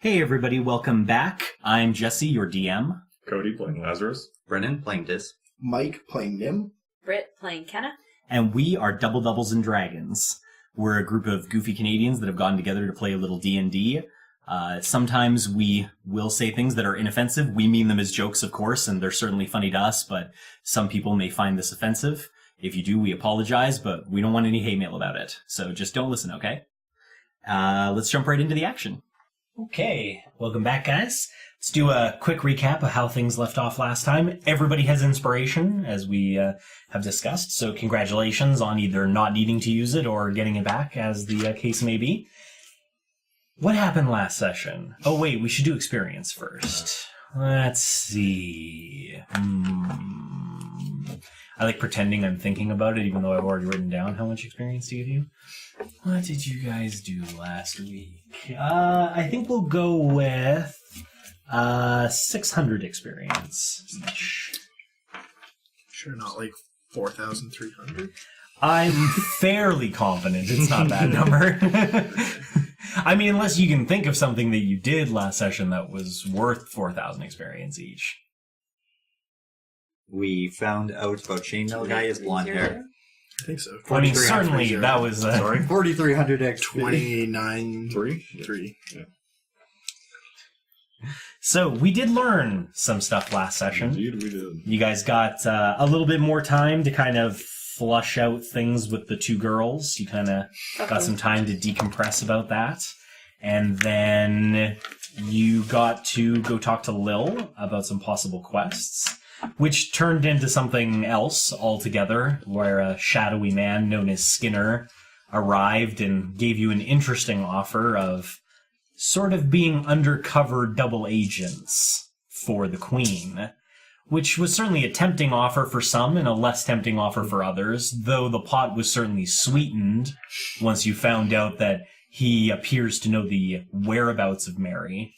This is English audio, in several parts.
Hey everybody, welcome back. I'm Jesse, your DM. Cody playing Lazarus. Brennan playing Diz. Mike playing Nim. Britt playing Kenna. And we are Double Doubles and Dragons. We're a group of goofy Canadians that have gotten together to play a little D&D. Sometimes we will say things that are inoffensive. We mean them as jokes, of course, and they're certainly funny to us, but some people may find this offensive. If you do, we apologize, but we don't want any hate mail about it. So just don't listen, okay? Let's jump right into the action. Okay, welcome back, guys. Let's do a quick recap of how things left off last time. Everybody has inspiration, as we have discussed, so congratulations on either not needing to use it or getting it back, as the case may be. What happened last session? Oh, wait, we should do experience first. Let's see. I like pretending I'm thinking about it, even though I've already written down how much experience to give you. What did you guys do last week? I think we'll go with 600 experience each. Sure, not like 4,300. I'm fairly confident it's not that number. I mean, unless you can think of something that you did last session that was worth 4,000 experience each. We found out about Chainmail Guy has blonde hair. I think so. I mean, certainly that was... Sorry? 4,300 XP. 29... 3? Yeah. So, we did learn some stuff last session. Indeed, we did. You guys got a little bit more time to kind of flush out things with the two girls. You kind of got some time to decompress about that. And then you got to go talk to Lil about some possible quests, which turned into something else altogether, where a shadowy man known as Skinner arrived and gave you an interesting offer of sort of being undercover double agents for the Queen, which was certainly a tempting offer for some and a less tempting offer for others, though the pot was certainly sweetened once you found out that he appears to know the whereabouts of Mary,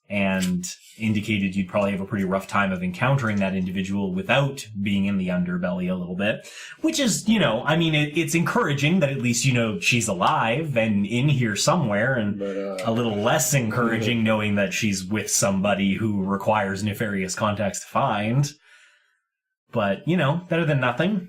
and indicated you'd probably have a pretty rough time of encountering that individual without being in the underbelly a little bit. Which is, you know, I mean, it's encouraging that at least, you know, she's alive and in here somewhere, and a little less encouraging knowing that she's with somebody who requires nefarious contacts to find. But, you know, better than nothing.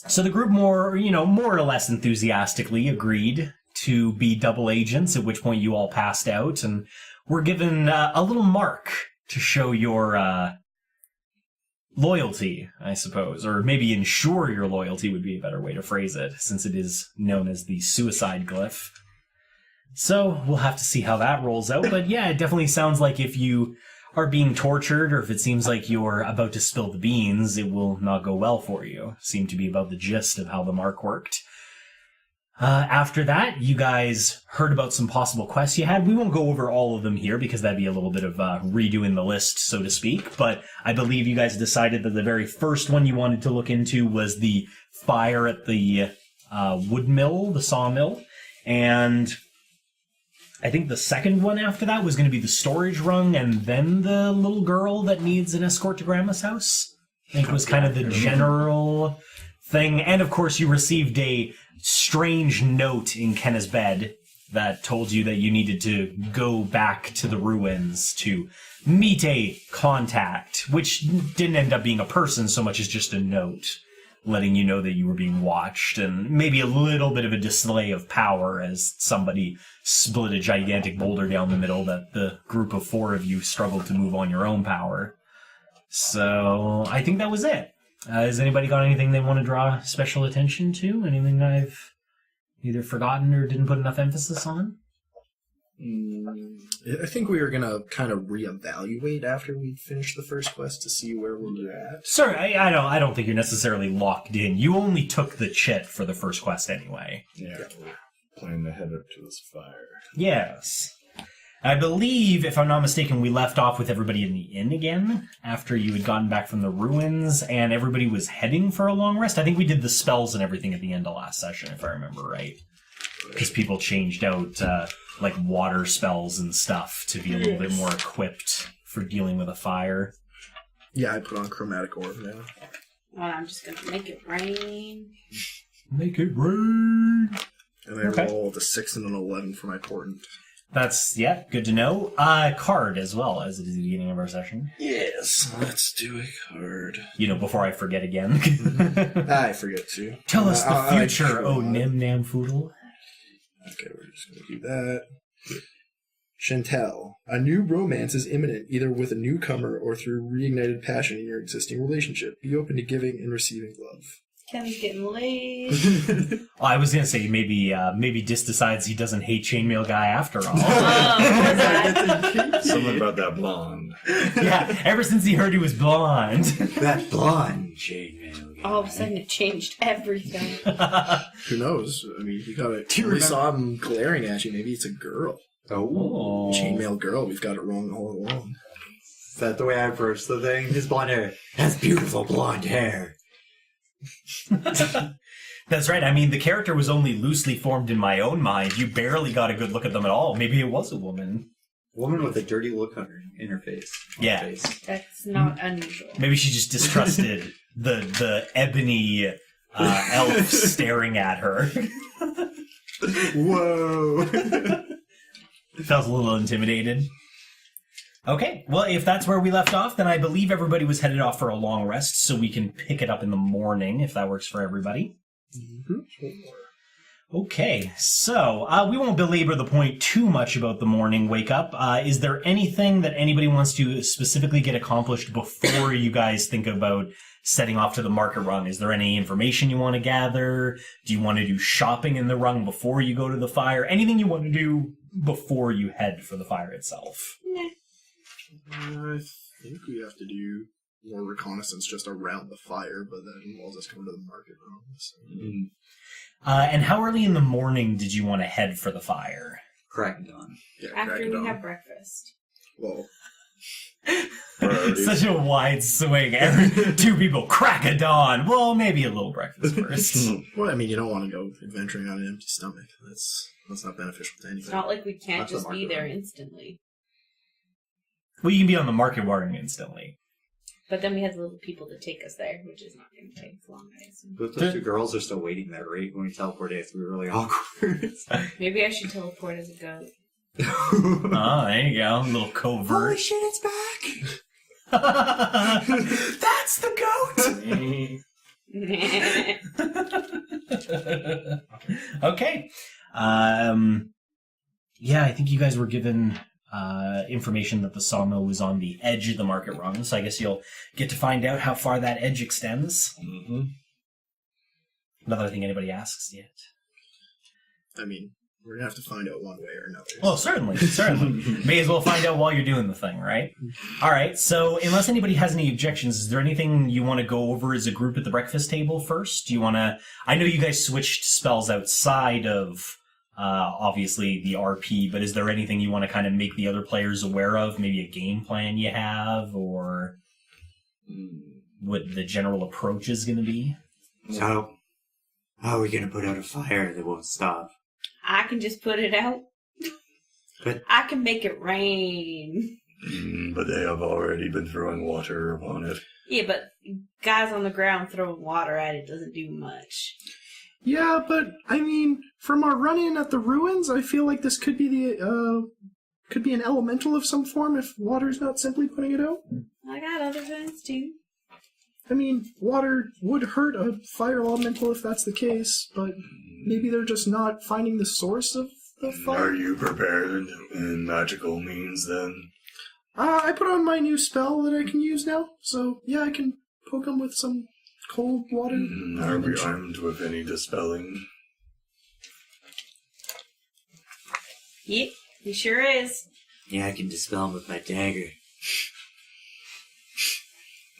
So the group more or less enthusiastically agreed to be double agents, at which point you all passed out and were given a little mark to show your loyalty, I suppose, or maybe ensure your loyalty would be a better way to phrase it, since it is known as the suicide glyph. So we'll have to see how that rolls out, but yeah, it definitely sounds like if you are being tortured, or if it seems like you're about to spill the beans, it will not go well for you. Seemed to be about the gist of how the mark worked. After that, you guys heard about some possible quests you had. We won't go over all of them here because that'd be a little bit of redoing the list, so to speak. But I believe you guys decided that the very first one you wanted to look into was the fire at the wood mill, the sawmill. And I think the second one after that was going to be the storage rung, and then the little girl that needs an escort to Grandma's house. I think was kind of the general thing. And of course, you received a strange note in Kenna's bed that told you that you needed to go back to the ruins to meet a contact, which didn't end up being a person so much as just a note letting you know that you were being watched, and maybe a little bit of a display of power as somebody split a gigantic boulder down the middle that the group of 4 of you struggled to move on your own power. So I think that was it. Has anybody got anything they want to draw special attention to? Anything I've either forgotten or didn't put enough emphasis on? I think we were going to kind of reevaluate after we finish the first quest to see where we're at. Sir, I don't think you're necessarily locked in. You only took the chit for the first quest anyway. Yeah, we're playing the head up to this fire. Yes. I believe, if I'm not mistaken, we left off with everybody in the inn again after you had gotten back from the ruins and everybody was heading for a long rest. I think we did the spells and everything at the end of last session, if I remember right. Because people changed out like water spells and stuff to be a little bit more equipped for dealing with a fire. Yeah, I put on chromatic orb now. Well, I'm just going to make it rain. Make it rain! And I rolled a 6 and an 11 for my portent. That's, good to know. Card as well, as it is the beginning of our session. Yes, let's do a card. Before I forget again. I forget to. Tell us the I future, tried. oh Nim Nam Foodle. Okay, we're just going to do that. Chantel, a new romance is imminent, either with a newcomer or through reignited passion in your existing relationship. Be open to giving and receiving love. Kenna's getting laid. I was going to say maybe Dis decides he doesn't hate Chainmail Guy after all. Something about that blonde. Yeah, ever since he heard he was blonde. That blonde chainmail guy. All of a sudden, it changed everything. Who knows? I mean, you gotta. Do you We remember- saw him glaring at you. Maybe it's a girl. Oh. Chainmail girl. We've got it wrong all along. Is that the way I approached the thing? His blonde hair. That's beautiful blonde hair. That's right. I mean, the character was only loosely formed in my own mind. You barely got a good look at them at all. Maybe it was a woman. Woman with a dirty look on her in her face. On Yeah. her face. That's not unusual. Maybe she just distrusted the ebony elf staring at her. Whoa. Felt a little intimidated. Okay, well, if that's where we left off, then I believe everybody was headed off for a long rest, so we can pick it up in the morning, if that works for everybody. Okay, so we won't belabor the point too much about the morning wake-up. Is there anything that anybody wants to specifically get accomplished before you guys think about setting off to the market rung? Is there any information you want to gather? Do you want to do shopping in the rung before you go to the fire? Anything you want to do before you head for the fire itself? I think we have to do more reconnaissance just around the fire, but that involves us coming to the market room. So. And how early in the morning did you want to head for the fire? Crack dawn. Yeah, After crack it we on. have breakfast. Well, Priorities. Such a wide swing. Two people, crack a dawn. Well, maybe a little breakfast first. well, I mean, you don't want to go adventuring on an empty stomach. That's not beneficial to It's anything. not like we can't Not the just be market there run. instantly. Well, you can be on the market warring instantly. But then we have the little people to take us there, which is not going to take long, I assume. But those two girls are still waiting there, right? When we teleport, it's going to be really awkward. Maybe I should teleport as a goat. Oh, there you go. A little covert. shit, it's back! That's the goat! Okay. Yeah, I think you guys were given information that the sawmill was on the edge of the market rung, so I guess you'll get to find out how far that edge extends. Mm-hmm. Not that I think anybody asks yet. I mean, we're going to have to find out one way or another. Well, certainly. May as well find out while you're doing the thing, right? All right, so unless anybody has any objections, is there anything you want to go over as a group at the breakfast table first? Do you want to... I know you guys switched spells outside of, obviously, the RP, but is there anything you want to kind of make the other players aware of? Maybe a game plan you have, or what the general approach is going to be? So, how are we going to put out a fire that won't stop? I can just put it out. But- I can make it rain. But they have already been throwing water upon it. Yeah, but guys on the ground throwing water at it doesn't do much. Yeah, but, I mean, from our run-in at the ruins, I feel like this could be could be an elemental of some form if water's not simply putting it out. I got other guns too. I mean, water would hurt a fire elemental if that's the case, but maybe they're just not finding the source of the fire. Are you prepared in magical means then? I put on my new spell that I can use now, so yeah, I can poke them with some cold water. Are we armed with any dispelling? Yep, he sure is. Yeah, I can dispel him with my dagger.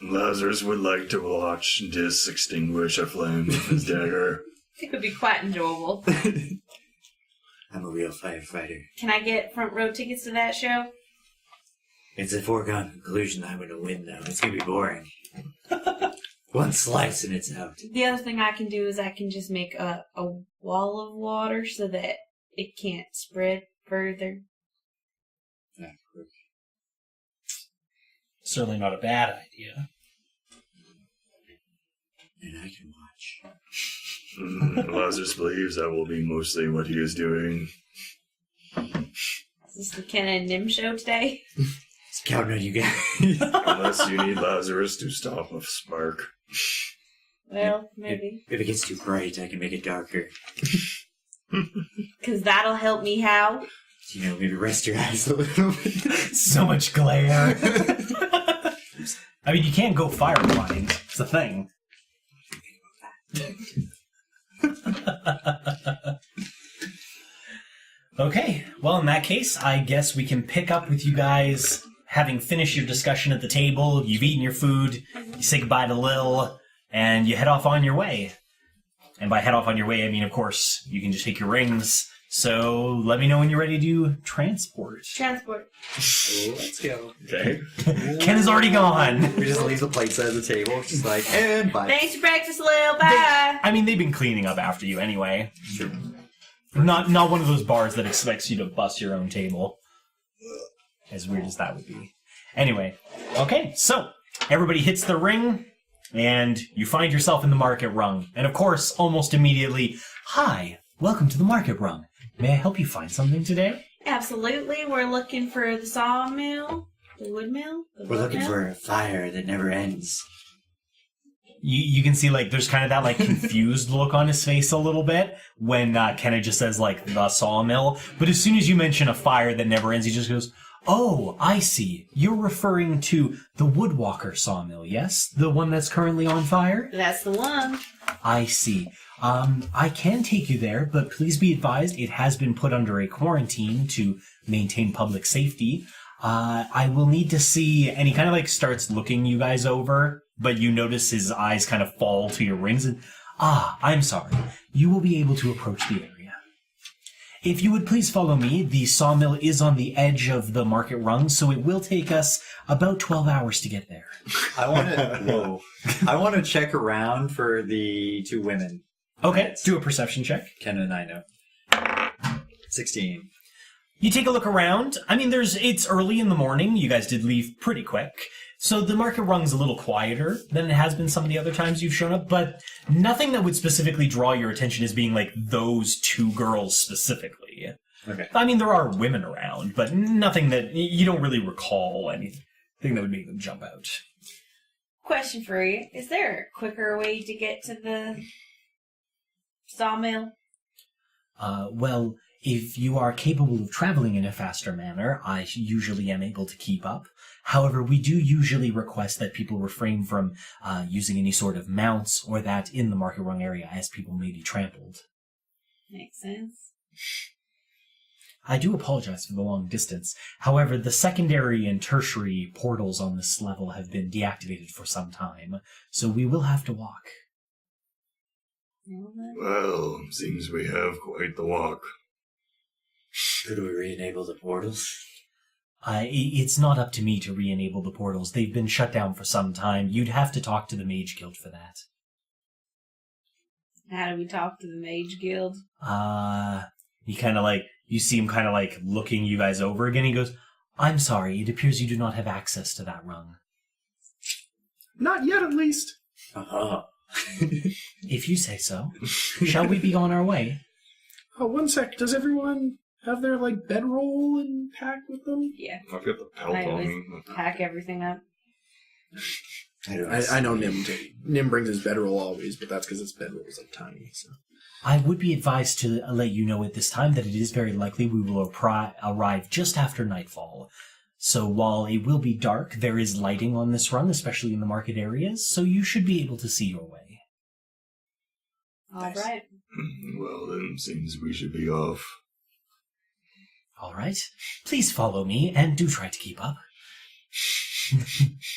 Lazarus would like to watch Dis extinguish a flame with his dagger. It would be quite enjoyable. I'm a real firefighter. Can I get front row tickets to that show? It's a foregone conclusion that I'm going to win, though. It's going to be boring. One slice and it's out. The other thing I can do is I can just make a wall of water so that it can't spread further. Ah, quick. Certainly not a bad idea. And I can watch. Lazarus believes that will be mostly what he is doing. Is this the Kenna and Nim show today? It's counting on you guys. Unless you need Lazarus to stop a spark. Well, maybe. If it gets too bright, I can make it darker. Because that'll help me how? You know, maybe rest your eyes a little bit. So much glare. I mean, you can't go fireblind. It's a thing. Okay, well, in that case, I guess we can pick up with you guys having finished your discussion at the table. You've eaten your food, you say goodbye to Lil, and you head off on your way. And by head off on your way, I mean, of course, you can just take your rings. So let me know when you're ready to transport. Transport. Let's go. Okay. Ken is already gone. We just leave the plates at the table, just like, and bye. Thanks for breakfast, Lil. Bye. I mean, they've been cleaning up after you anyway. Sure. Not one of those bars that expects you to bust your own table. As weird as that would be. Anyway, okay, so everybody hits the ring, and you find yourself in the market rung. And of course, almost immediately, hi, welcome to the market rung. May I help you find something today? Absolutely. We're looking for the sawmill, the wood mill. We're looking for a fire that never ends. You can see, like, there's kind of that, like, confused look on his face a little bit when Kenna just says, like, the sawmill. But as soon as you mention a fire that never ends, he just goes, oh, I see. You're referring to the Woodwalker sawmill, yes? The one that's currently on fire? That's the one. I see. I can take you there, but please be advised it has been put under a quarantine to maintain public safety. I will need to see, and he kind of, like, starts looking you guys over. But you notice his eyes kind of fall to your rings and, I'm sorry. You will be able to approach the area. If you would please follow me, the sawmill is on the edge of the market rung, so it will take us about 12 hours to get there. I want to check around for the two women. Okay, do a perception check. Kenna and I know. 16. You take a look around. I mean, it's early in the morning. You guys did leave pretty quick. So the market rung's a little quieter than it has been some of the other times you've shown up, but nothing that would specifically draw your attention as being like those two girls specifically. Okay. I mean, there are women around, but nothing that you don't really recall anything that would make them jump out. Question for you. Is there a quicker way to get to the sawmill? Well, if you are capable of traveling in a faster manner, I usually am able to keep up. However, we do usually request that people refrain from using any sort of mounts or that in the market rung area, as people may be trampled. Makes sense. I do apologize for the long distance. However, the secondary and tertiary portals on this level have been deactivated for some time, so we will have to walk. Well, seems we have quite the walk. Could we re-enable the portals? It's not up to me to re-enable the portals. They've been shut down for some time. You'd have to talk to the Mage Guild for that. How do we talk to the Mage Guild? He kind of like, you see him kind of like looking you guys over again. He goes, I'm sorry, it appears you do not have access to that rung. Not yet, at least. Uh-huh. If you say so. Shall we be on our way? Oh, one sec. Does everyone have their, like, bedroll and pack with them? Yeah. I've got the pelt I on always me. pack everything up. I know Nim too. Nim brings his bedroll always, but that's because his bedroll is, like, tiny, so... I would be advised to let you know at this time that it is very likely we will arrive just after nightfall. So while it will be dark, there is lighting on this run, especially in the market areas, so you should be able to see your way. All right. Well, then, seems we should be off. All right. Please follow me, and do try to keep up.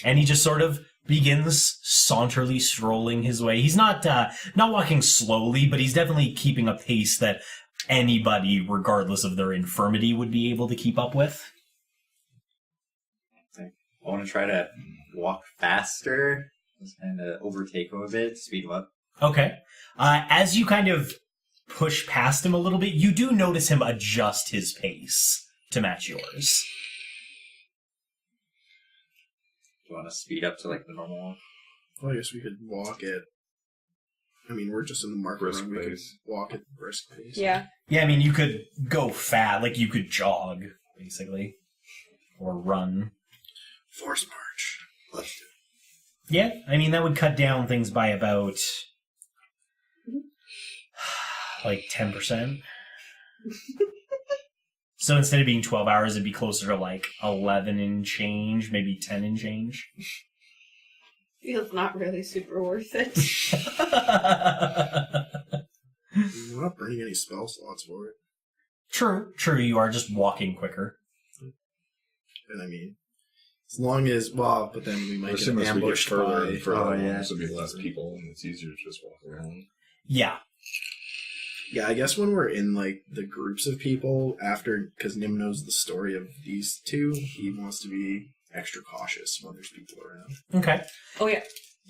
And he just sort of begins saunterly strolling his way. He's not walking slowly, but he's definitely keeping a pace that anybody, regardless of their infirmity, would be able to keep up with. I want to try to walk faster, just kind of overtake him a bit, speed him up. Okay. As you kind of push past him a little bit, you do notice him adjust his pace to match yours. Do you want to speed up to like the normal one? Well, I guess we could walk at... I mean, we're just in the market Brisk room. We could pace. walk at brisk pace. Yeah. Yeah, I mean, you could go fat, like you could jog basically. Or run. Force march. Let's do it. Yeah, I mean, that would cut down things by about, like, 10%. So instead of being 12 hours, it'd be closer to, like, 11 and change, maybe 10 and change. Feels not really super worth it. We're not burning any spell slots for it. True, you are just walking quicker. And I mean, as long as, well, but then we might get As we get ambushed further by... and further along, yeah. there'll be less people, and it's easier to just walk around. Yeah. Yeah, I guess when we're in, like, the groups of people, after, because Nim knows the story of these two, he wants to be extra cautious when there's people around. Okay. Oh yeah.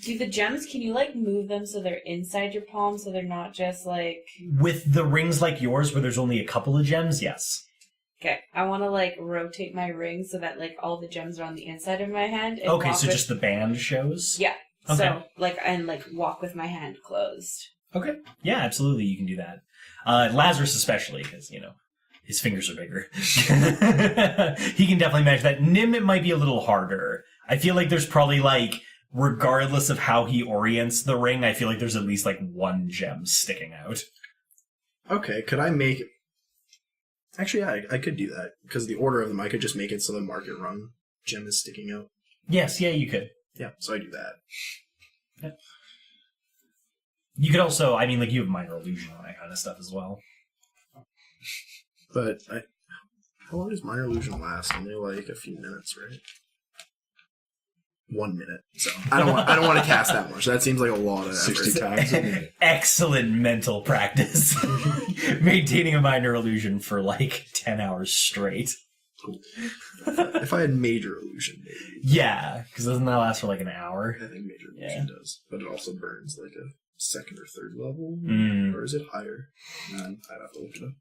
Do the gems, can you like move them so they're inside your palm so they're not just like... With the rings like yours where there's only a couple of gems, yes. Okay, I want to like rotate my ring so that like all the gems are on the inside of my hand. And Okay, walk so with... just the band shows? Yeah. Okay. So like, and like walk with my hand closed. Okay. Yeah, absolutely, you can do that. Lazarus especially, because, you know, his fingers are bigger. He can definitely manage that. Nim, it might be a little harder. I feel like there's probably, like, regardless of how he orients the ring, I feel like there's at least, like, one gem sticking out. Okay, could I make... Actually, yeah, I could do that. Because the order of them, I could just make it so the market rung gem is sticking out. Yes, yeah, you could. Yeah, so I do that. Yeah. You could also, I mean, like, you have minor illusion and that kind of stuff as well. But how long does minor illusion last? Only like a few minutes, right? 1 minute. So I don't want to cast that much. That seems like a lot of 60 effort. times a minute. Excellent mental practice. Maintaining a minor illusion for, like, 10 hours straight. Cool. If I had major illusion, maybe. Yeah, because doesn't that last for, like, an hour? I think major illusion does. But it also burns like a second or third level. Mm. Or is it higher? I'd have to look it up.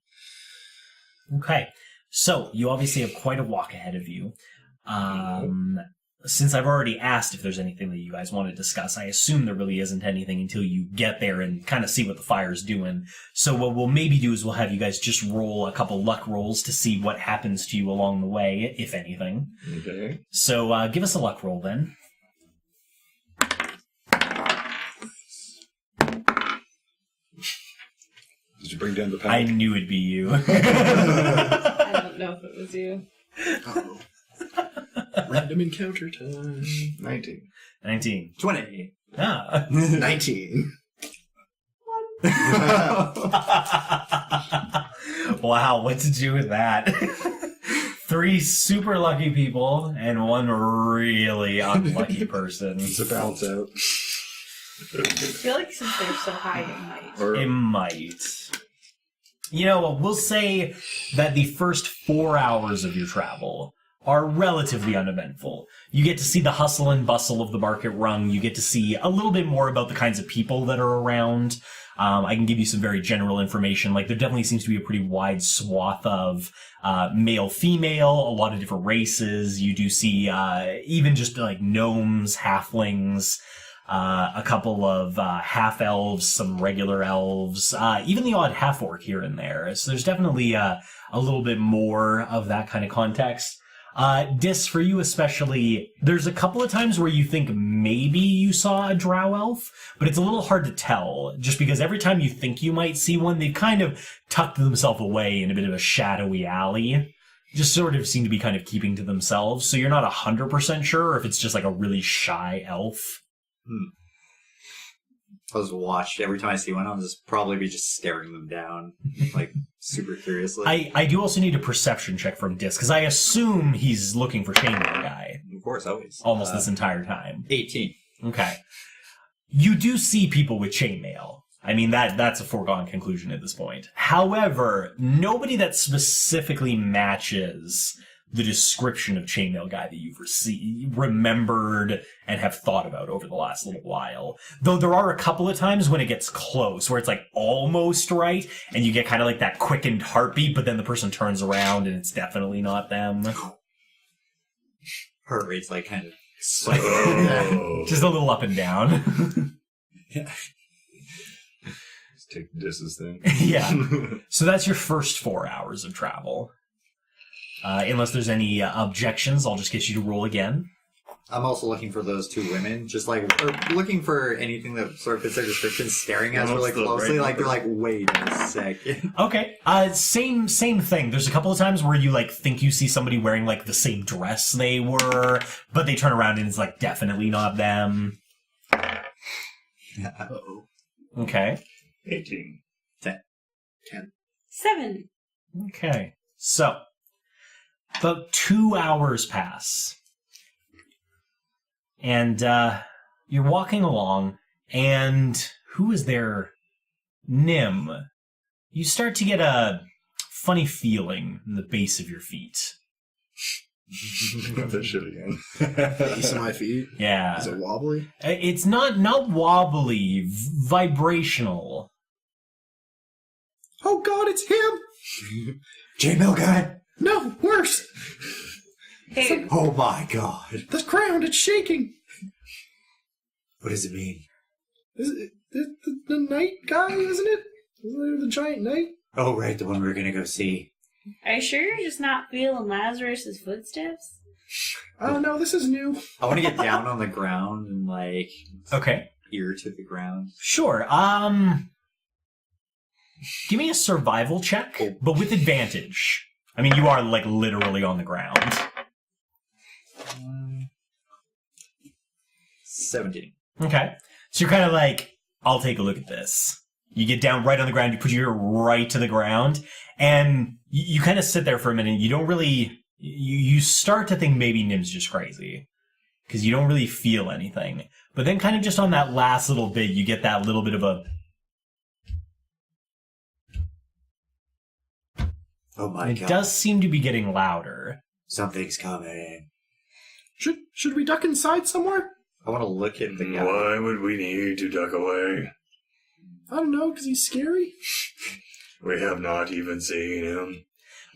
Okay, so you obviously have quite a walk ahead of you. Since I've already asked if there's anything that you guys want to discuss, I assume there really isn't anything until you get there and kind of see what the fire's doing. So what we'll maybe do is we'll have you guys just roll a couple luck rolls to see what happens to you along the way, if anything. Okay. So give us a luck roll then. Did you bring down the I pack? knew it'd be you. I don't know if it was you. Uh-oh. Random encounter time. 19. 19. 20. Ah. 19. Wow, what to do with that? 3 super lucky people and 1 really unlucky person. It's a balance out. I feel like since they're so high, it might. Or It might. You know, we'll say that the first 4 hours of your travel are relatively uneventful. You get to see the hustle and bustle of the market rung. You get to see a little bit more about the kinds of people that are around. I can give you some very general information. Like, there definitely seems to be a pretty wide swath of male, female, a lot of different races. You do see even just like gnomes, halflings, a couple of half-elves, some regular elves, even the odd half-orc here and there. So there's definitely a little bit more of that kind of context. Dis, for you especially, there's a couple of times where you think maybe you saw a drow elf, but it's a little hard to tell, just because every time you think you might see one, they've kind of tucked themselves away in a bit of a shadowy alley. Just sort of seem to be kind of keeping to themselves, so you're not 100% sure if it's just like a really shy elf. I'll just watch. Every time I see one, I'll just probably be just staring them down, like, super curiously. I do also need a perception check from Dis, because I assume he's looking for Chainmail Guy Of course, always. almost this entire time. 18. Okay. You do see people with chainmail. I mean, that's a foregone conclusion at this point. However, nobody that specifically matches the description of Chainmail Guy that you've remembered and have thought about over the last little while. Though there are a couple of times when it gets close, where it's like almost right, and you get kind of like that quickened heartbeat, but then the person turns around and it's definitely not them. Heart rate's like kind of Oh. Just a little up and down. Just take this thing. Yeah. So that's your first 4 hours of travel. Unless there's any objections, I'll just get you to roll again. I'm also looking for those two women, just like, or looking for anything that sort of fits their description, staring at us really closely, like they're like, wait a second. Okay, same thing. There's a couple of times where you like think you see somebody wearing like the same dress they were, but they turn around and it's like definitely not them. Uh-oh. Okay. 18. 10. 7. Okay. So, about 2 hours pass. And you're walking along, and who is there? Nim. You start to get a funny feeling in the base of your feet. Got that shit again. Base of my feet? Yeah. Is it wobbly? It's not wobbly, vibrational. Oh god, it's him! J-Mill guy? No, worse! Hey, Oh my god. The ground, it's shaking! What does it mean? Is it the knight guy, isn't it? Isn't it the giant knight? Oh, right, the one we were gonna go see. are you sure you're just not feeling Lazarus's footsteps? I don't know, this is new. I want to get down on the ground and, like, Okay. ear to the ground. Sure. Give me a survival check, but with advantage. I mean, you are, like, literally on the ground. 17. Okay. So you're kind of like, I'll take a look at this. You get down right on the ground, you put your ear right to the ground, and you kind of sit there for a minute. You don't really... You start to think maybe Nim's just crazy. Because you don't really feel anything. But then kind of just on that last little bit, you get that little bit of a... Oh my It god. does seem to be getting louder. Something's coming. Should we duck inside somewhere? I want to look at the guy. Why would we need to duck away? I don't know, because he's scary? We have not even seen him.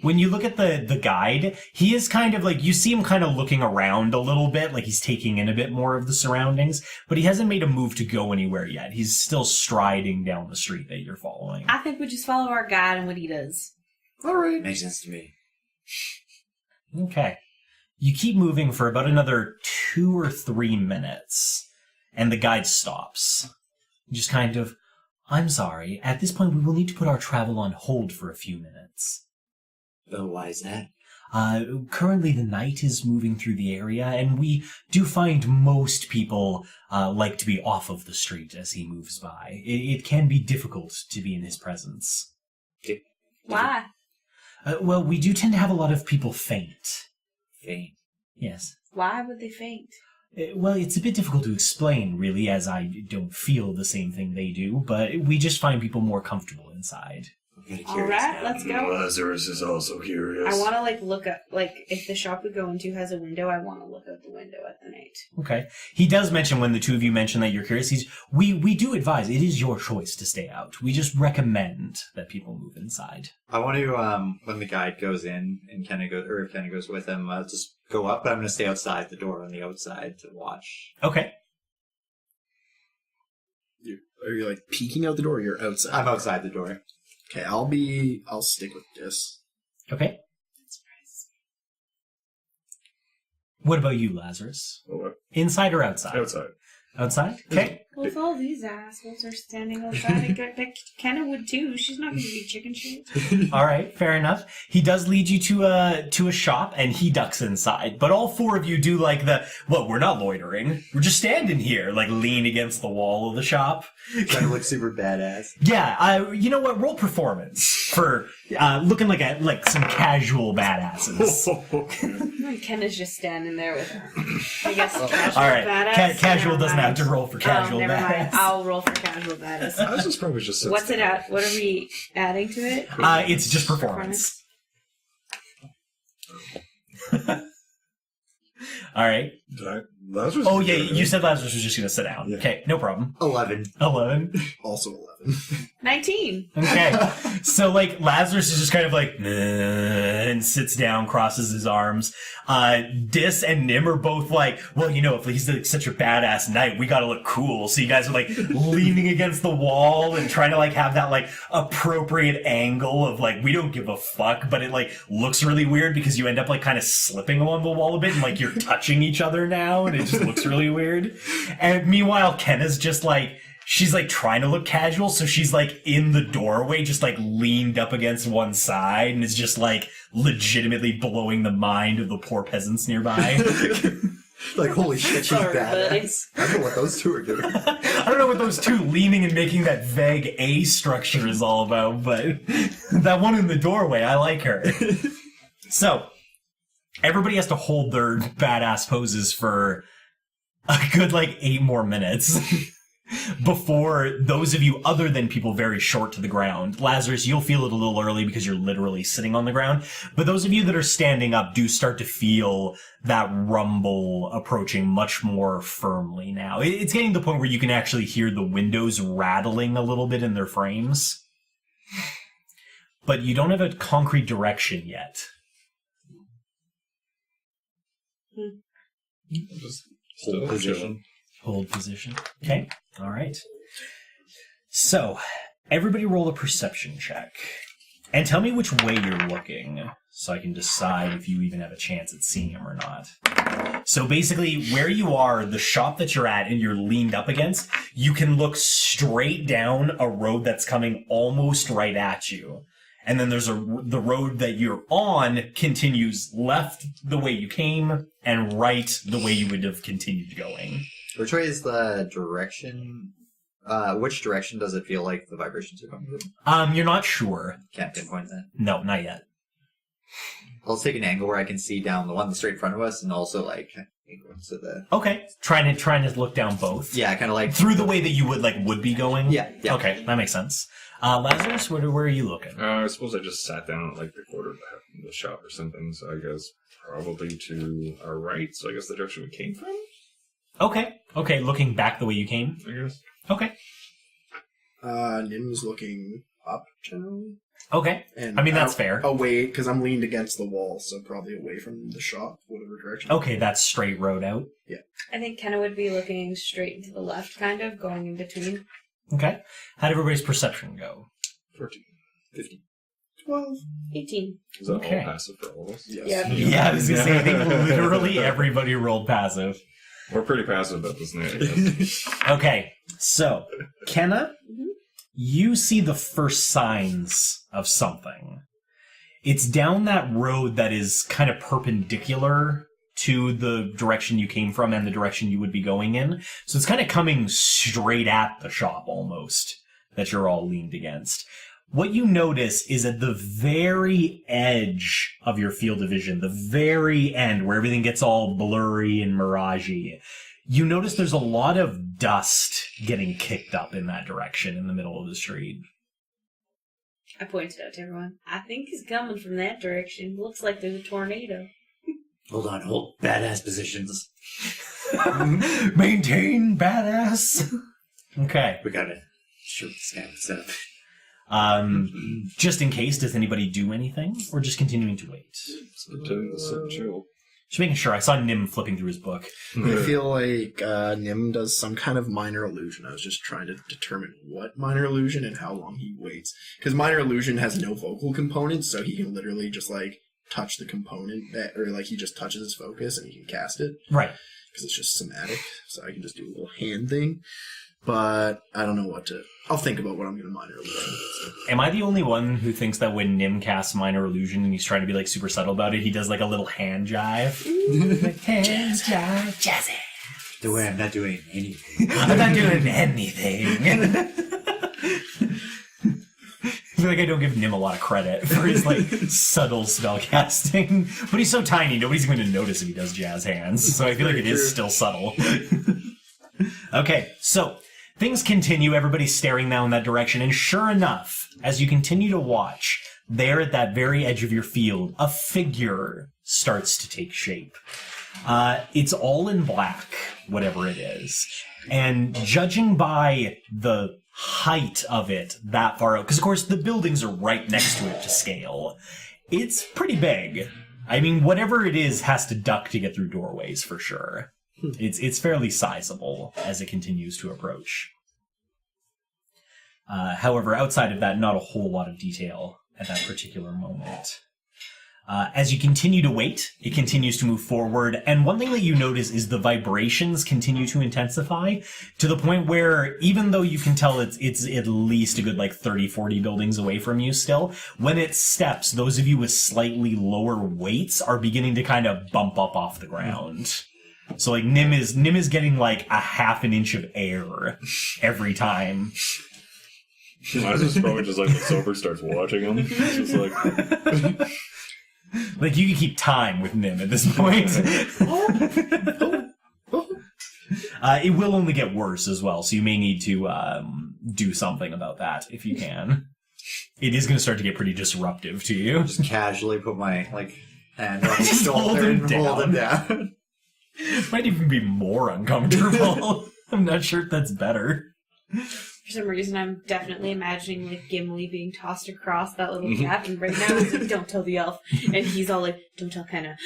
When you look at the guide, he is kind of like, you see him kind of looking around a little bit, like he's taking in a bit more of the surroundings, but he hasn't made a move to go anywhere yet. He's still striding down the street that you're following. I think we just follow our guide and what he does. Alright. Makes sense to me. Okay. You keep moving for about another 2 or 3 minutes, and the guide stops. Just kind of, I'm sorry, at this point we will need to put our travel on hold for a few minutes. Oh, why is that? Currently the night is moving through the area, and we do find most people like to be off of the street as he moves by. It can be difficult to be in his presence. Why? Well, we do tend to have a lot of people faint. Faint. Yes. Why would they faint? Well, it's a bit difficult to explain, really, as I don't feel the same thing they do, but we just find people more comfortable inside. I'm kind of All curious right, now. let's go. Lazarus is also curious. I want to look up if the shop we go into has a window. I want to look out the window at the night. Okay. He does mention, when the two of you mention that you're curious, we do advise, it is your choice to stay out. We just recommend that people move inside. I want to, when the guide goes in and Kenna goes, or if Kenna goes with him, just go up, but I'm going to stay outside the door on the outside to watch. Okay. Are you like peeking out the door or you're outside? I'm outside the door. Okay, I'll stick with this. Okay. What about you, Lazarus? What? Inside or outside? Outside. Outside? Okay. Well, if all these assholes are standing outside, Kenna would too. She's not going to be chicken shit. All right, fair enough. He does lead you to a shop, and he ducks inside. But all four of you do like we're not loitering. We're just standing here, like lean against the wall of the shop. Trying to look super badass. Yeah, you know what? Roll performance for looking like some casual badasses. Kenna's just standing there with her. I guess casual All right, badass. casual Never doesn't mind. have to roll for casual never mind. badass. I'll roll for casual badass. I was just probably just. What's it at? What are we adding to it? It's just performance. All right. Lazarus. Oh, yeah, you said Lazarus was just going to sit down. Yeah. Okay, no problem. 11. 11. Also 11. 19. Okay. So, like, Lazarus is just kind of like, and sits down, crosses his arms. Dis and Nim are both like, well, you know, if he's like such a badass knight, we gotta look cool. So you guys are like leaning against the wall and trying to like have that like appropriate angle of like, we don't give a fuck, but it like looks really weird because you end up like kind of slipping along the wall a bit and like you're touching each other now and it just looks really weird. And meanwhile, Kenna's just like, she's like trying to look casual, so she's like in the doorway, just like leaned up against one side, and is just like legitimately blowing the mind of the poor peasants nearby. Like, holy shit, she's Sorry, badass. I don't know what those two are doing. I don't know what those two leaning and making that vague A structure is all about, but that one in the doorway, I like her. So, everybody has to hold their badass poses for a good like 8 more minutes. Before those of you other than people very short to the ground. Lazarus, you'll feel it a little early because you're literally sitting on the ground. But those of you that are standing up do start to feel that rumble approaching much more firmly now. It's getting to the point where you can actually hear the windows rattling a little bit in their frames. But you don't have a concrete direction yet. Just Hold position. Hold position. Okay. All right. So, everybody roll a perception check. And tell me which way you're looking, so I can decide if you even have a chance at seeing him or not. So basically, where you are, the shop that you're at and you're leaned up against, you can look straight down a road that's coming almost right at you. And then there's the road that you're on continues left the way you came and right the way you would have continued going. Which way is the direction? Which direction does it feel like the vibrations are coming from? You're not sure. Can't pinpoint that. No, not yet. I'll take an angle where I can see down the one straight in front of us, and also like angle to the. Okay, trying to look down both. Yeah, kind of like Through the way that you would be going. Yeah. Okay, that makes sense. Lazarus, where are you looking? I suppose I just sat down at like the quarter of the shop or something, so I guess probably to our right, so I guess the direction we came from? Okay, looking back the way you came. I guess. Okay. Nim's looking up generally. Okay. And I mean, that's fair. Away, because I'm leaned against the wall, so probably away from the shop, whatever direction. Okay, that's straight road out. I think Kenna would be looking straight into the left, kind of, going in between. Okay. How'd everybody's perception go? 14. 15. 12. 18. Is that Okay. all passive for all of us? Yes. Yeah. Yeah, I was gonna say, I think literally everybody rolled passive. We're pretty passive at this night, I guess. Okay, so, Kenna, you see the first signs of something. It's down that road that is kind of perpendicular to the direction you came from and the direction you would be going in. So it's kind of coming straight at the shop almost that you're all leaned against. What you notice is at the very edge of your field of vision, the very end where everything gets all blurry and miragey, you notice there's a lot of dust getting kicked up in that direction in the middle of the street. I pointed out to everyone. I think he's coming from that direction. Looks like there's a tornado. Hold badass positions. Maintain badass. Okay. We gotta shoot this guy what's up. Just in case, does anybody do anything? Or just continuing to wait? Pretend to sit chill. Just making sure. I saw Nim flipping through his book. I feel like Nim does some kind of minor illusion. I was just trying to determine what minor illusion and how long he waits. Because minor illusion has no vocal components, so he can literally just like touch the component that, or like he just touches his focus and he can cast it. Right. Because it's just somatic, so I can just do a little hand thing. But I don't know what to. I'll think about what I'm going to minor illusion. Am I the only one who thinks that when Nim casts minor illusion and he's trying to be like super subtle about it, he does like a little hand jive? Like, hand jive, jazzy. Don't worry, I'm not doing anything. I'm not doing anything. I feel like I don't give Nim a lot of credit for his like subtle spell casting, but he's so tiny, nobody's going to notice if he does jazz hands. So I feel like it is still subtle. Okay, so things continue. Everybody's staring now in that direction, and sure enough, as you continue to watch, there at that very edge of your field, a figure starts to take shape. It's all in black, whatever it is. And judging by the height of it that far out, because of course the buildings are right next to it to scale, it's pretty big. I mean, whatever it is has to duck to get through doorways for sure. It's fairly sizable as it continues to approach. However, outside of that, not a whole lot of detail at that particular moment. As you continue to wait, it continues to move forward, and one thing that you notice is the vibrations continue to intensify to the point where, even though you can tell it's at least a good 30, 40 buildings away from you still, when it steps, those of you with slightly lower weights are beginning to kind of bump up off the ground. So Nim is getting a half an inch of air every time. Mine's just probably just when Sober starts watching him. It's just you can keep time with Nim at this point. It will only get worse as well, so you may need to do something about that if you can. It is going to start to get pretty disruptive to you. Just casually put my hand on his Just hold shoulder him and hold him down. Might even be more uncomfortable. I'm not sure if that's better. For some reason, I'm definitely imagining Gimli being tossed across that little gap, and right now he's don't tell the elf, and he's all don't tell Kenna.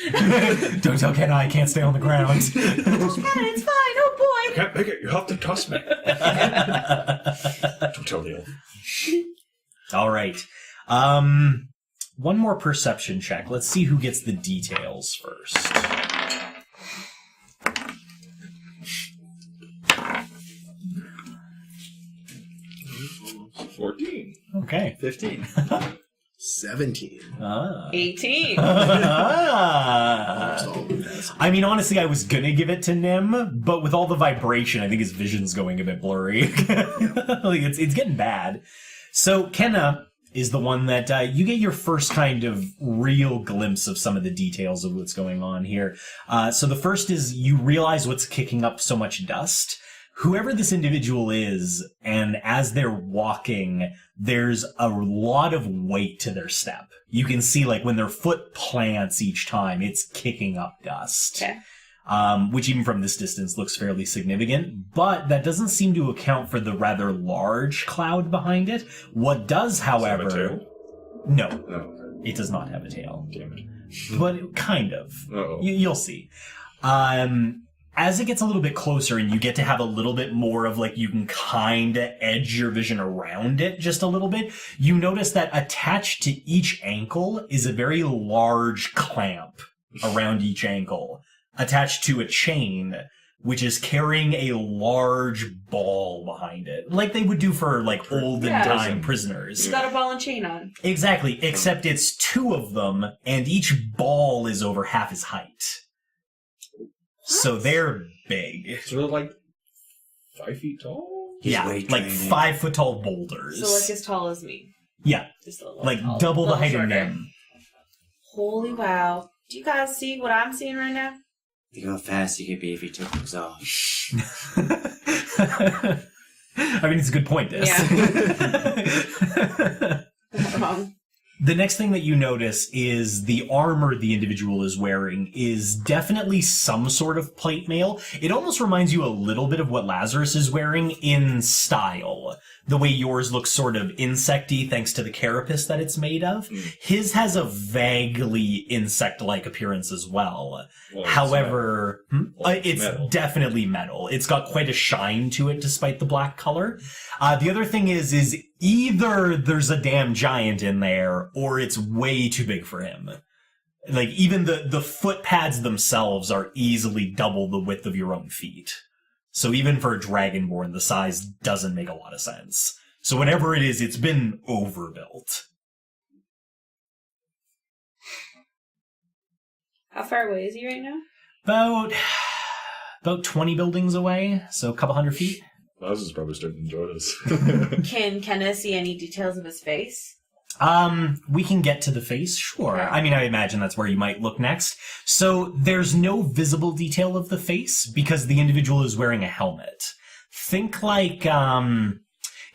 Don't tell Kenna I can't stay on the ground. Kenna, it's fine, oh boy! I can't make it, you have to toss me. Don't tell the elf. All right. One more perception check. Let's see who gets the details first. 14. Okay. 15. 17. 18. I mean, honestly, I was gonna give it to Nim, but with all the vibration, I think his vision's going a bit blurry. It's getting bad. So, Kenna is the one that you get your first kind of real glimpse of some of the details of what's going on here. So the first is you realize what's kicking up so much dust. Whoever this individual is, and as they're walking, there's a lot of weight to their step. You can see, when their foot plants each time, it's kicking up dust. Okay. Which even from this distance looks fairly significant, but that doesn't seem to account for the rather large cloud behind it. What does, however... Does it have a tail? No. No. It does not have a tail. Damn it. But kind of. Uh-oh. You'll see. As it gets a little bit closer and you get to have a little bit more of you can kind of edge your vision around it just a little bit, you notice that attached to each ankle is a very large clamp around each ankle, attached to a chain, which is carrying a large ball behind it. Like they would do for olden time prisoners. He's got a ball and chain on. Exactly, except it's two of them and each ball is over half his height. So they're big. So they're 5 feet tall? Yeah, weight 5 foot tall boulders. So as tall as me. Yeah, Just a little double the little height of shorter. Nim. Holy wow. Do you guys see what I'm seeing right now? Think how fast you could be if you took those off. I mean, it's a good point, Des. Yeah. Not wrong. The next thing that you notice is the armor the individual is wearing is definitely some sort of plate mail. It almost reminds you a little bit of what Lazarus is wearing in style. The way yours looks sort of insecty thanks to the carapace that it's made of. His has a vaguely insect-like appearance as well. However, it's metal. Definitely metal. It's got quite a shine to it despite the black color. The other thing is either there's a damn giant in there or it's way too big for him. Even the foot pads themselves are easily double the width of your own feet. So even for a dragonborn, the size doesn't make a lot of sense. So whatever it is, it's been overbuilt. How far away is he right now? About 20 buildings away, so a couple hundred feet. Lazarus probably starting to enjoy this. Can Kenna see any details of his face? We can get to the face, sure. Okay. I mean, I imagine that's where you might look next. So there's no visible detail of the face because the individual is wearing a helmet. Think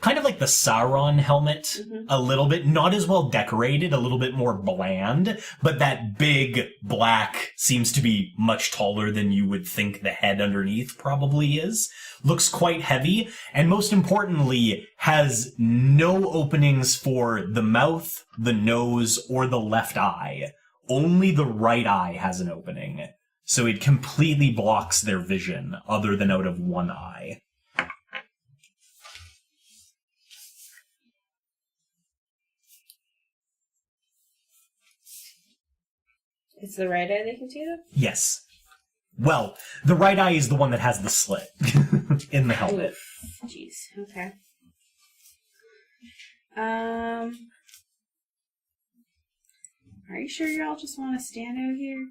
kind of like the Sauron helmet, a little bit, not as well decorated, a little bit more bland, but that big black seems to be much taller than you would think the head underneath probably is. Looks quite heavy, and most importantly, has no openings for the mouth, the nose, or the left eye. Only the right eye has an opening. So it completely blocks their vision, other than out of one eye. It's the right eye they can see that? Yes. Well, the right eye is the one that has the slit in the helmet. Jeez. Okay. Are you sure y'all just want to stand out here?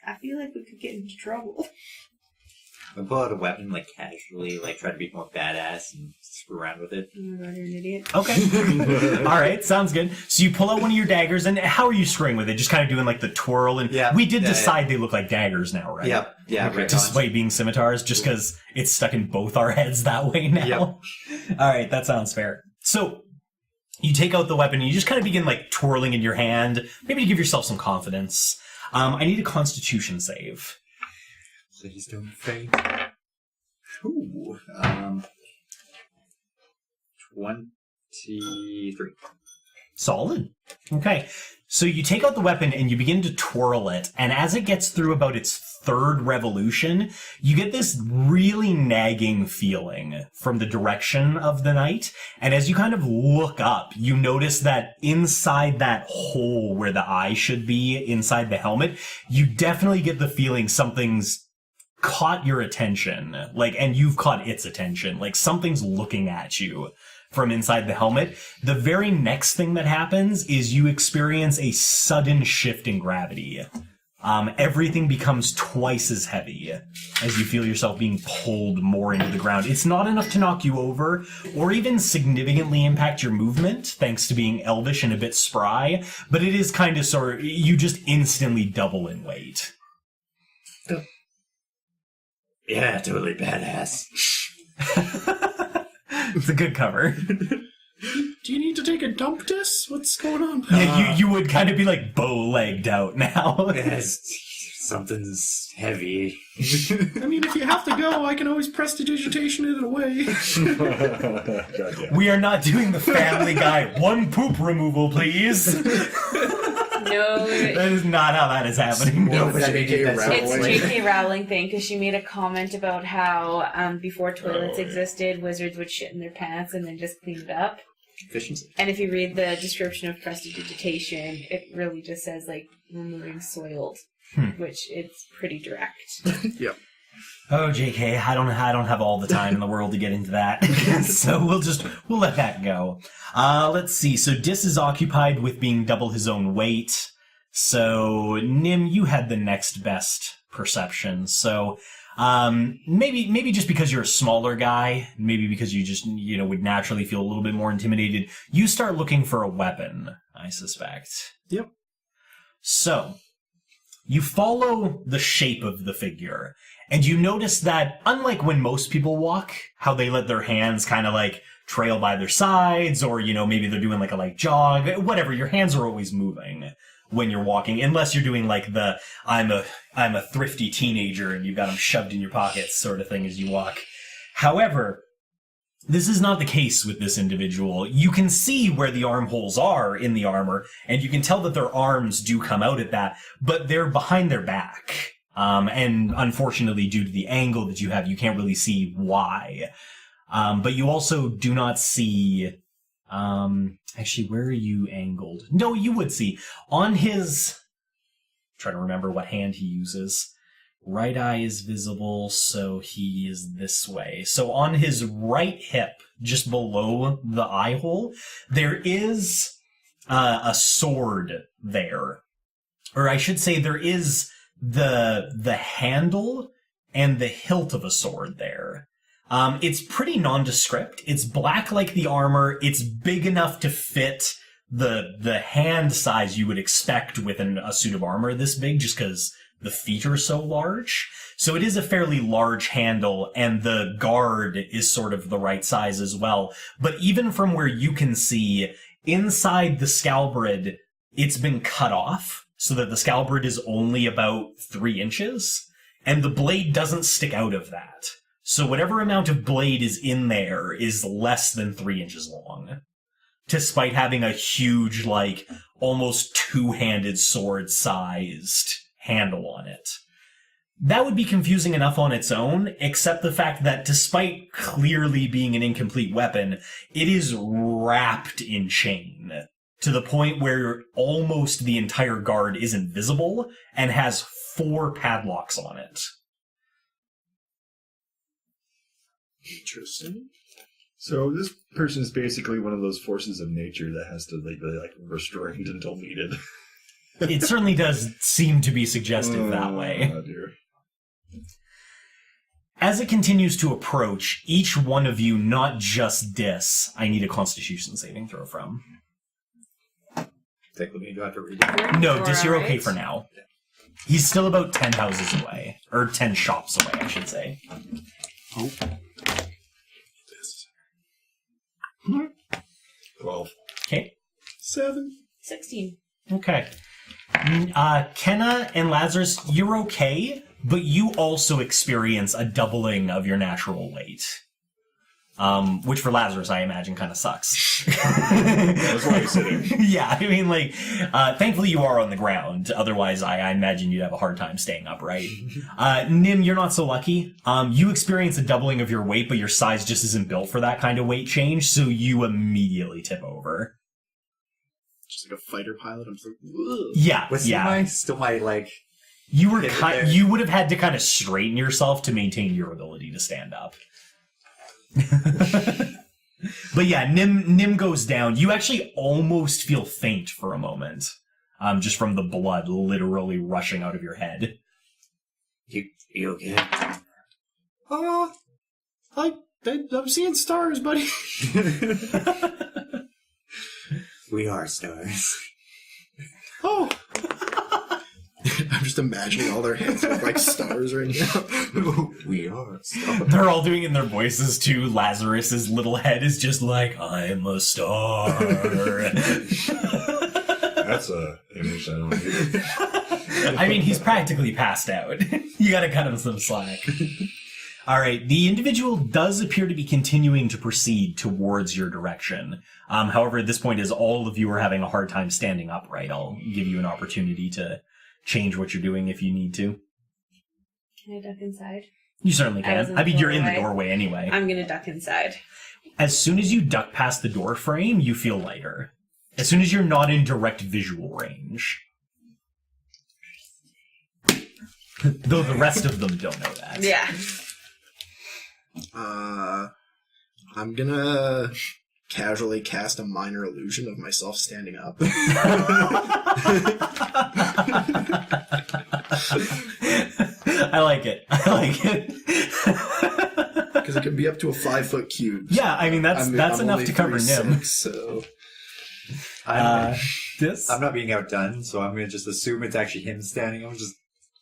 I feel like we could get into trouble. I pull out a weapon, like, casually, like, try to be more badass and screw around with it. Oh my god, you're an idiot. Okay. All right, sounds good. So you pull out one of your daggers, and how are you screwing with it? Just kind of doing, like, the twirl? And Yeah. we did Yeah, decide they look like daggers now, right? Yep. Yeah, Okay, right. despite being scimitars, just because it's stuck in both our heads that way now. Yep. All right, that sounds fair. So you take out the weapon, and you just kind of begin, like, twirling in your hand, maybe to give yourself some confidence. I need a Constitution save. Please don't faint. Ooh. 23. Solid. Okay. So you take out the weapon and you begin to twirl it, and as it gets through about its third revolution, you get this really nagging feeling from the direction of the knight, and as you kind of look up, you notice that inside that hole where the eye should be, inside the helmet, you definitely get the feeling something's caught your attention, like, and you've caught its attention, like something's looking at you from inside the helmet. The very next thing that happens is you experience a sudden shift in gravity. Everything becomes twice as heavy as you feel yourself being pulled more into the ground. It's not enough to knock you over or even significantly impact your movement, thanks to being elvish and a bit spry, but it is kind of sort of, you just instantly double in weight. Yeah, totally badass. It's a good cover. Do you need to take a dump test? What's going on? Yeah, you would kind of be like bow-legged out now. Yes, something's heavy. I mean, if you have to go, I can always prestidigitation it away. We are not doing the Family Guy one poop removal, please. No, That is not how that is happening. No, but I mean, J.K. that's- it's Rowling. J.K. Rowling thing, because she made a comment about how before toilets existed, wizards would shit in their pants and then just clean it up. Efficiency. And if you read the description of prestidigitation, it really just says, like, removing soiled, which it's pretty direct. Yep. Oh, JK, I don't have all the time in the world to get into that. So we'll let that go. Let's see. So Dis is occupied with being double his own weight. So Nim, you had the next best perception. So maybe just because you're a smaller guy, maybe because you just, would naturally feel a little bit more intimidated, you start looking for a weapon, I suspect. Yep. So you follow the shape of the figure, and you notice that, unlike when most people walk, how they let their hands kind of like trail by their sides, or, maybe they're doing like a light jog, whatever, your hands are always moving when you're walking, unless you're doing like the I'm a thrifty teenager and you've got them shoved in your pockets sort of thing as you walk. However, this is not the case with this individual. You can see where the armholes are in the armor, and you can tell that their arms do come out at that, but they're behind their back. And unfortunately, due to the angle that you have, you can't really see why. But you also do not see... actually, where are you angled? No, you would see. On his... I'm trying to remember what hand he uses. Right eye is visible, so he is this way. So on his right hip, just below the eye hole, there is a sword there. Or I should say there is the handle and the hilt of a sword there. It's pretty nondescript. It's black like the armor. It's big enough to fit the hand size you would expect with a suit of armor this big, just because the feet are so large. So it is a fairly large handle, and the guard is sort of the right size as well. But even from where you can see, inside the scalbrid, it's been cut off, so that the scalbrid is only about 3 inches, and the blade doesn't stick out of that. So whatever amount of blade is in there is less than 3 inches long, despite having a huge, like, almost two-handed sword-sized handle on it. That would be confusing enough on its own, except the fact that despite clearly being an incomplete weapon, it is wrapped in chain, to the point where almost the entire guard is invisible and has 4 padlocks on it. Interesting. So this person is basically one of those forces of nature that has to be restrained until needed. It certainly does seem to be suggestive that way. Oh dear. As it continues to approach, each one of you, not just Dis, I need a Constitution saving throw from. Technically, do I have to read it? No, Sure, Dis, you're okay alright. for now. He's still about 10 houses away. Or 10 shops away, I should say. Oh. 12. Okay. 7. 16. Okay. Kenna and Lazarus, you're okay, but you also experience a doubling of your natural weight. Which for Lazarus, I imagine, kind of sucks. That's why he's sitting. Yeah, I mean, like, thankfully you are on the ground. Otherwise, I imagine you'd have a hard time staying upright. Nim, you're not so lucky. You experience a doubling of your weight, but your size just isn't built for that kind of weight change, so you immediately tip over. Just like a fighter pilot. I'm just like, ugh. Yeah, Was yeah. still my, like... You were pivot there? you would have had to kind of straighten yourself to maintain your ability to stand up. But yeah, Nim goes down. You actually almost feel faint for a moment, just from the blood literally rushing out of your head. You okay? I'm seeing stars, buddy. We are stars. Oh. I'm just imagining all their hands look like stars right now. We are stars. They're all doing it in their voices too. Lazarus's little head is just like, I'm a star. That's a image I don't need. I mean, he's practically passed out. You gotta cut him some slack. All right, the individual does appear to be continuing to proceed towards your direction. However, at this point, as all of you are having a hard time standing upright, I'll give you an opportunity to change what you're doing if you need to. Can I duck inside? You certainly I was can. in I the mean, you're in the doorway. doorway anyway. I'm gonna duck inside. As soon as you duck past the door frame, you feel lighter. As soon as you're not in direct visual range. Though the rest of them don't know that. Yeah. I'm gonna casually cast a minor illusion of myself standing up. I like it. I like it. Because it can be up to a 5-foot cube. Yeah, I mean, that's I'm enough only to cover 3'6", Nim. So This? I'm not being outdone, so I'm going to just assume it's actually him standing. I'll just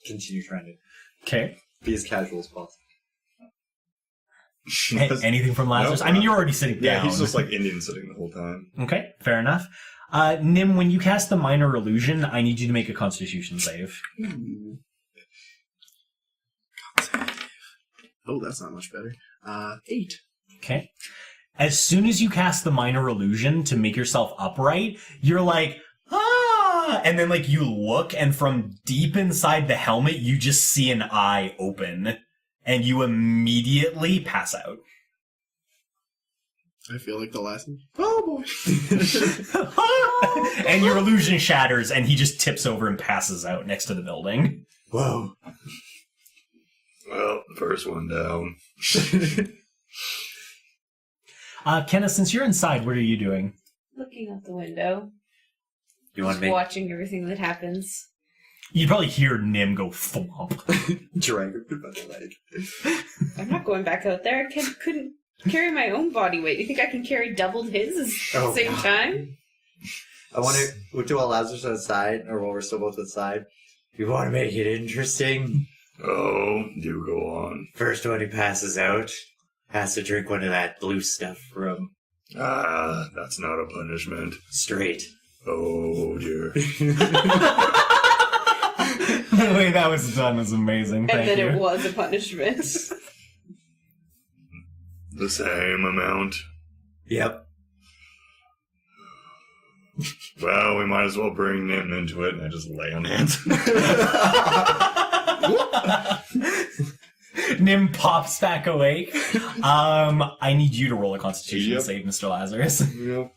continue trying to Okay. be as casual as possible. Anything from Lazarus? No, I mean, you're already sitting down. Yeah, he's just like Indian sitting the whole time. Okay, fair enough. Nim, when you cast the minor illusion, I need you to make a Constitution save. Ooh. Oh, that's not much better. 8. Okay. As soon as you cast the minor illusion to make yourself upright, you're like, ah! And then, like, you look, and from deep inside the helmet, you just see an eye open. And you immediately pass out. I feel like the last one. Oh, boy. And your illusion shatters, and he just tips over and passes out next to the building. Whoa. Well, first one down. Kenna, since you're inside, what are you doing? Looking out the window. You want Just to make... watching everything that happens. You'd probably hear Nim go thwomp. Drag her by the leg. I'm not going back out there. I couldn't carry my own body weight. You think I can carry doubled his at the Oh, same God. time? I want to, do while Lazarus outside, or while we're still both outside, You want to make it interesting? Oh, do go on. First one who passes out has to drink one of that blue stuff from Ah, that's not a punishment. straight. Oh, dear. The way that was done was amazing. And Thank then you. it was a punishment. The same amount. Yep. Well, we might as well bring Nim into it, and I just lay on hands. Nim pops back awake. I need you to roll a Constitution Yep. save, Mr. Lazarus. Yep.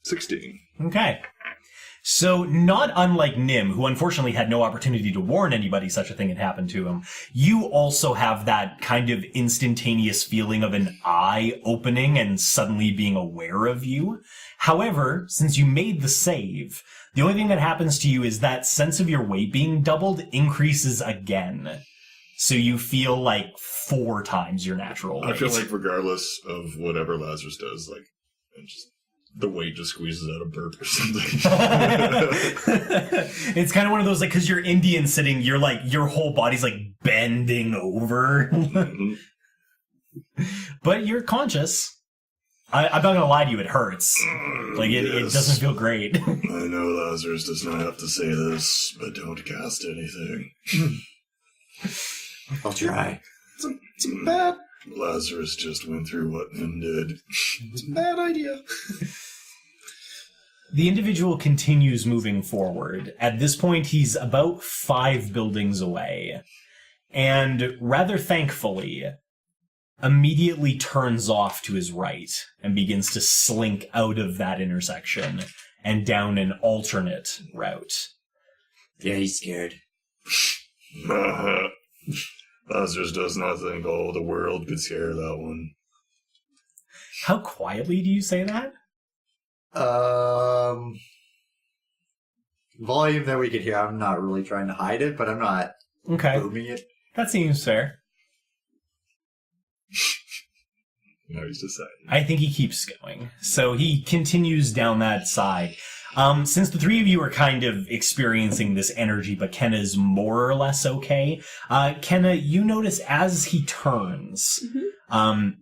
16. Okay. So, not unlike Nim, who unfortunately had no opportunity to warn anybody such a thing had happened to him, you also have that kind of instantaneous feeling of an eye opening and suddenly being aware of you. However, since you made the save, the only thing that happens to you is that sense of your weight being doubled increases again. So you feel like 4 times your natural weight. I feel like regardless of whatever Lazarus does, like, the weight just squeezes out a burp or something. It's kind of one of those, like, because you're Indian sitting, you're like, your whole body's like bending over. Mhm. But you're conscious. I'm not gonna lie to you, it hurts. Like, it Yes. doesn't feel great. I know Lazarus does not have to say this, but don't cast anything. I'll try. It's a bad, Lazarus just went through what Nim did. it's a bad idea. The individual continues moving forward. At this point, he's about 5 buildings away. And rather thankfully, immediately turns off to his right and begins to slink out of that intersection and down an alternate route. Yeah, he's scared. Lazarus does not think all the world could scare that one. How quietly do you say that? Volume that we could hear. I'm not really trying to hide it, but I'm not Okay, booming it. that seems fair. No, he's deciding. I think he keeps going. So he continues down that side. Since the 3 of you are kind of experiencing this energy, but Kenna's more or less okay, Kenna, you notice as he turns,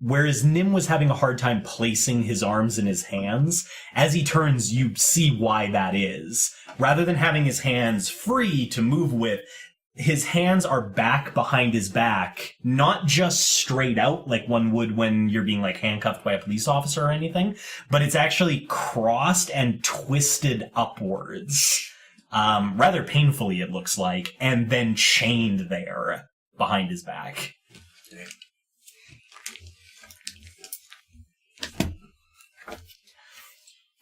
whereas Nim was having a hard time placing his arms in his hands, as he turns, you see why that is. Rather than having his hands free to move with, his hands are back behind his back, not just straight out like one would when you're being like handcuffed by a police officer or anything, but it's actually crossed and twisted upwards. Rather painfully, it looks like, and then chained there behind his back.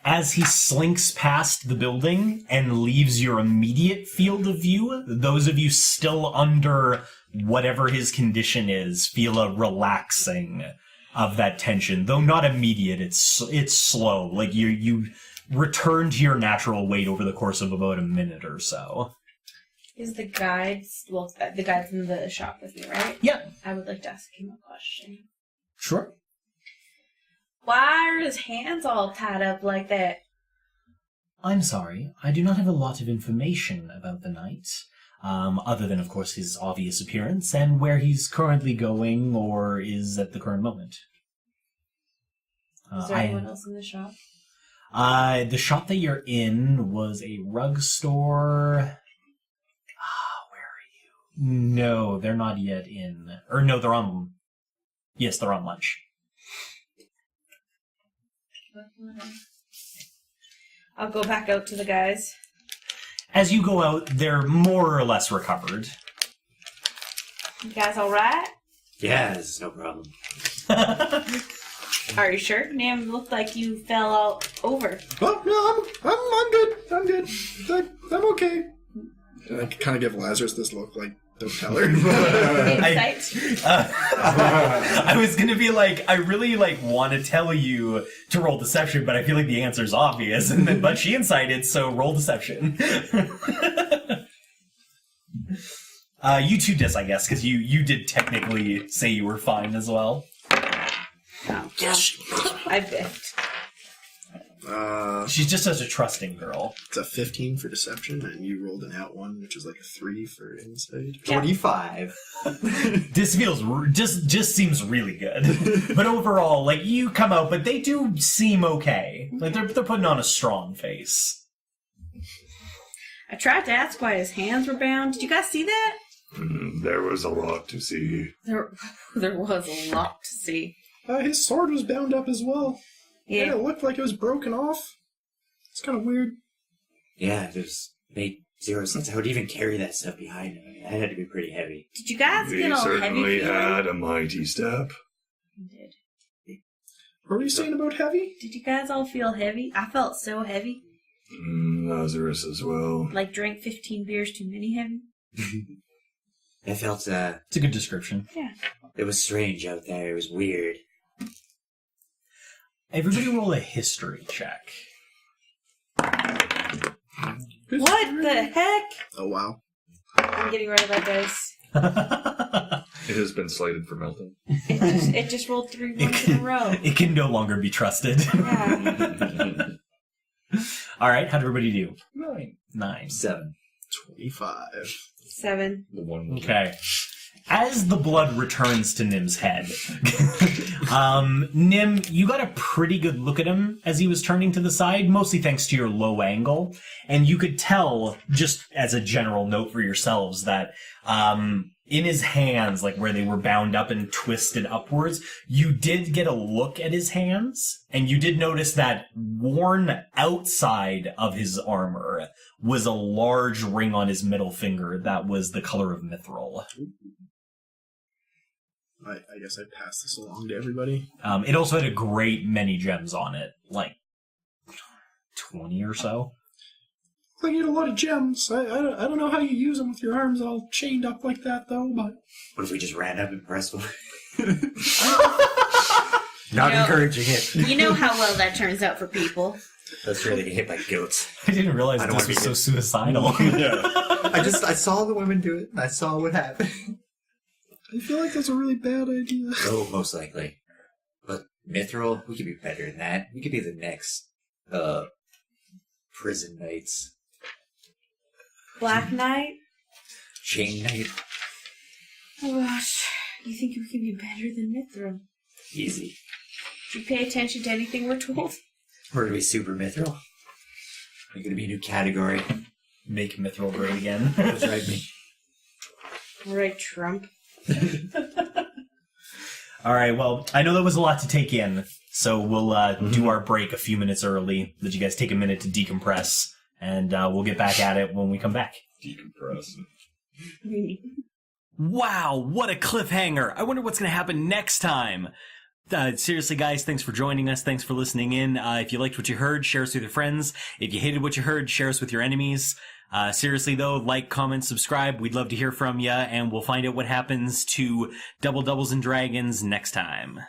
As he slinks past the building and leaves your immediate field of view, those of you still under whatever his condition is feel a relaxing of that tension, though not immediate. It's slow. Like you return to your natural weight over the course of about a minute or so. Is the guides, well, the guide's in the shop with me, right? Yeah, I would like to ask him a question. sure. Why are his hands all tied up like that? I'm sorry, I do not have a lot of information about the knight, other than, of course, his obvious appearance and where he's currently going or is at the current moment. Is there anyone else in the shop? The shop that you're in was a rug store. Where are you? No, they're not yet in. Or no, they're on. Yes, they're on lunch. I'll go back out to the guys. As you go out, they're more or less recovered. You guys alright? Yes, no problem. Are you sure? Nam looked like you fell out over. Oh, no, I'm good. I'm okay. And I kind of give Lazarus this look like, don't tell her. Insight? I was gonna be like, I really want to tell you to roll deception, but I feel like the answer's obvious. And then, but she incited, so roll deception. You two dis, I guess, because you did technically say you were fine as well. No. Yes. I biffed. She's just such a trusting girl. It's a 15 for deception, and you rolled an out one, which is like a 3 for insight. 25. This feels just seems really good. But overall, like, you come out, but they do seem okay. Like, they're putting on a strong face. I tried to ask why his hands were bound. Did you guys see that? There was a lot to see. There was a lot to see. His sword was bound up as well. Yeah. And it looked like it was broken off. It's kind of weird. Yeah, it made zero sense. I would even carry that stuff behind him. I mean, that had to be pretty heavy. Did you guys We get all heavy? certainly feeling? had a mighty step. You did. What were you saying about heavy? Did you guys all feel heavy? I felt so heavy. Lazarus as well. Like drank 15 beers too many heavy. I felt, It's a good description. Yeah. it was strange out there. It was weird. Everybody roll a history check. What the heck? Oh, wow. I'm getting rid of that dice. It has been slated for meltdown. It just rolled 3 ones in a row. It can no longer be trusted. Yeah. All right, how'd everybody do? 9. 7. 25. 7. The one. Okay. As the blood returns to Nim's head, Nim, you got a pretty good look at him as he was turning to the side, mostly thanks to your low angle, and you could tell, just as a general note for yourselves, that in his hands, like where they were bound up and twisted upwards, you did get a look at his hands, and you did notice that worn outside of his armor was a large ring on his middle finger that was the color of mithril. I guess I pass this along to everybody. It also had a great many gems on it, like 20 or so. Like you had a lot of gems. I don't know how you use them with your arms all chained up like that, though, but... What if we just ran up and pressed him? Not No. encouraging it. You know how well that turns out for people. Let's really get hit by goats. I didn't realize I don't this wanna was be so good. suicidal. I saw the women do it, and I saw what happened. I feel like that's a really bad idea. Oh, most likely. But mithril, we could be better than that. We could be the next, prison knights. Black Knight? Chain knight. Oh gosh. You think we can be better than Mithril? Easy. Do you pay attention to anything we're told? We're gonna be super mithril. We're gonna be a new category. Make mithril great again. That's right, me. Alright, Trump. All right, well, I know that was a lot to take in, so we'll do our break a few minutes early, let you guys take a minute to decompress, and we'll get back at it when we come back. Decompress. Wow, what a cliffhanger! I wonder what's going to happen next time! Seriously, guys, thanks for joining us. Thanks for listening in. If you liked what you heard, share us with your friends. If you hated what you heard, share us with your enemies. Seriously, though, like, comment, subscribe. We'd love to hear from you, and we'll find out what happens to Double Doubles and Dragons next time.